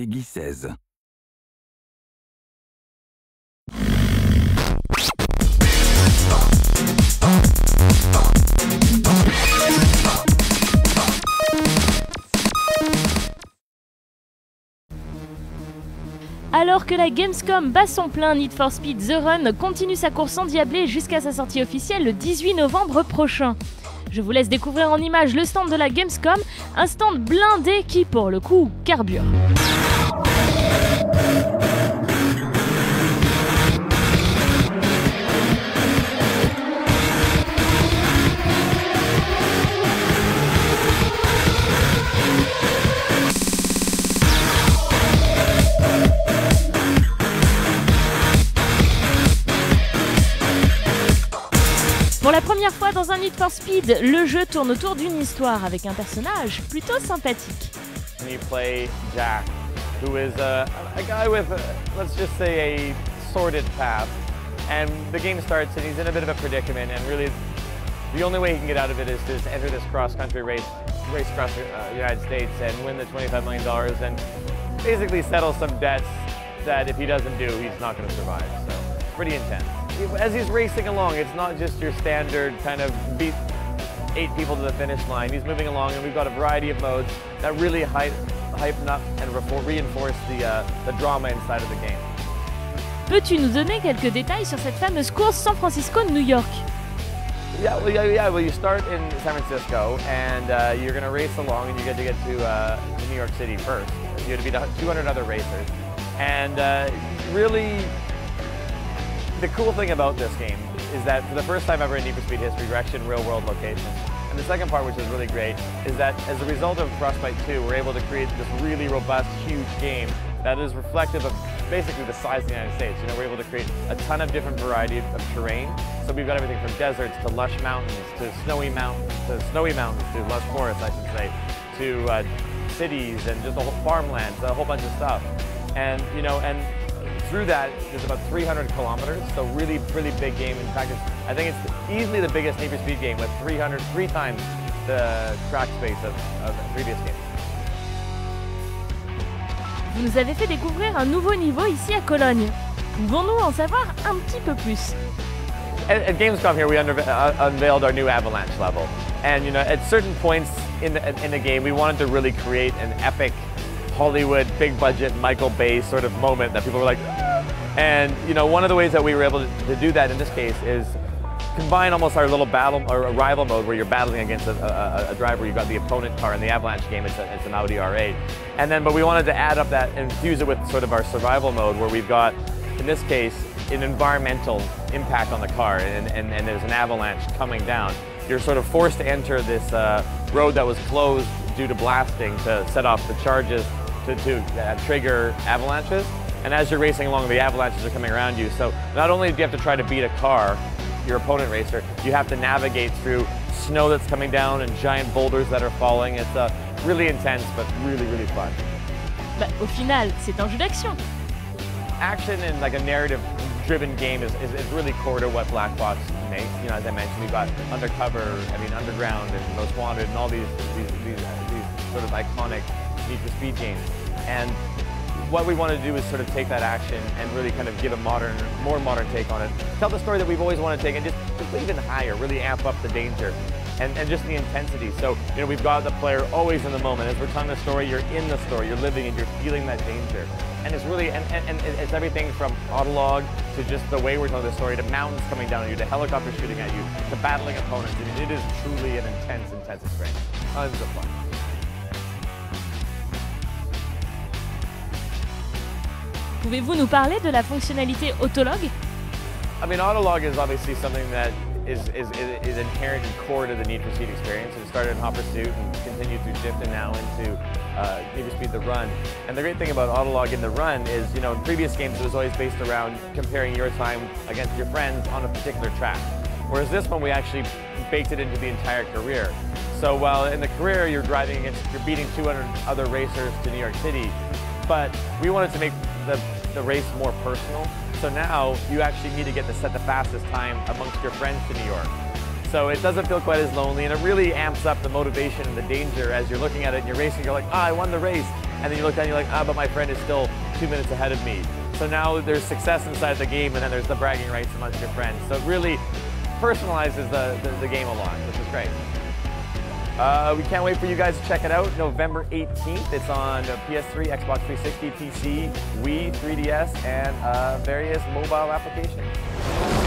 Peggy 16. Alors que la Gamescom bat son plein, Need for Speed The Run continue sa course endiablée jusqu'à sa sortie officielle le 18 novembre prochain. Je vous laisse découvrir en images le stand de la Gamescom, un stand blindé qui, pour le coup, carbure. Pour la première fois dans un Need for Speed, le jeu tourne autour d'une histoire avec un personnage plutôt sympathique. You play Jack, who is a guy with, let's just say, a sordid past. And the game starts and he's in a bit of a predicament, and really the only way he can get out of it is to enter this cross-country race across the United States and win the $25 million and basically settle some debts that if he doesn't do, he's not going to survive. So, pretty intense. As he's racing along, it's not just your standard kind of beat 8 people to the finish line. He's moving along, and we've got a variety of modes that really hype up and reinforce the drama inside of the game. Peux-tu nous donner quelques détails sur cette fameuse course San Francisco-New York? Well, you start in San Francisco, and you're going to race along, and you get to New York City first. You have to beat 200 other racers, and really. The cool thing about this game is that for the first time ever in Need for Speed history, we're actually in real-world locations. And the second part, which is really great, is that as a result of Frostbite 2, we're able to create this really robust, huge game that is reflective of basically the size of the United States. You know, we're able to create a ton of different variety of terrain. So we've got everything from deserts to lush mountains to snowy mountains to lush forests, I should say, to cities and just a whole farmlands, a whole bunch of stuff. And you know, and through that, there's about 300 kilometers, so really big game. In fact, I think it's easily the biggest Need for Speed game with 3 times the track space of previous games. Vous nous avez fait découvrir un nouveau niveau ici à Cologne. Pouvons-nous en savoir un petit peu plus? At Gamescom here, we unveiled our new Avalanche level, and you know, at certain points in the game, we wanted to really create an epic Hollywood, big budget, Michael Bay sort of moment that people were like, ah! And you know, one of the ways that we were able to do that in this case is combine almost our little battle or a rival mode where you're battling against a driver. You've got the opponent car in the Avalanche game. It's an Audi R8, and then but we wanted to add up that and fuse it with sort of our survival mode where we've got, in this case, an environmental impact on the car, and there's an avalanche coming down. You're sort of forced to enter this road that was closed due to blasting to set off the charges to trigger avalanches, and as you're racing along, the avalanches are coming around you. So not only do you have to try to beat a car, your opponent racer, you have to navigate through snow that's coming down and giant boulders that are falling. It's really intense, but really fun. Bah, au final, c'est un jeu d'action. Action in like a narrative-driven game is really core to what Black Box makes. You know, as I mentioned, we've got Underground, and Most Wanted, and all these sort of iconic Need for Speed games. And what we want to do is sort of take that action and really kind of give a more modern take on it. Tell the story that we've always wanted to take and just even higher, really amp up the danger and just the intensity. So, you know, we've got the player always in the moment. As we're telling the story, you're in the story, you're living and you're feeling that danger. And it's really, and it's everything from autolog to just the way we're telling the story, to mountains coming down on you, to helicopters shooting at you, to battling opponents. I mean, it is truly an intense experience. Tons of fun. Pouvez-vous nous parler de la fonctionnalité autolog? I mean, autolog is obviously something that is inherent and core to the Need for Speed experience. It started in Hot Pursuit and continued through Shift and now into Need for Speed The Run. And the great thing about autolog in The Run is, you know, in previous games it was always based around comparing your time against your friends on a particular track. Whereas this one, we actually baked it into the entire career. So while in the career you're beating 200 other racers to New York City, but we wanted to make the race more personal. So now you actually need to get to set the fastest time amongst your friends to New York. So it doesn't feel quite as lonely, and it really amps up the motivation and the danger as you're looking at it and you're racing. You're like, I won the race. and then you look down and you're like, ah, but my friend is still 2 minutes ahead of me. So now there's success inside the game, and then there's the bragging rights amongst your friends. So it really personalizes the game a lot, which is great. We can't wait for you guys to check it out. November 18th, it's on PS3, Xbox 360, PC, Wii, 3DS, and various mobile applications.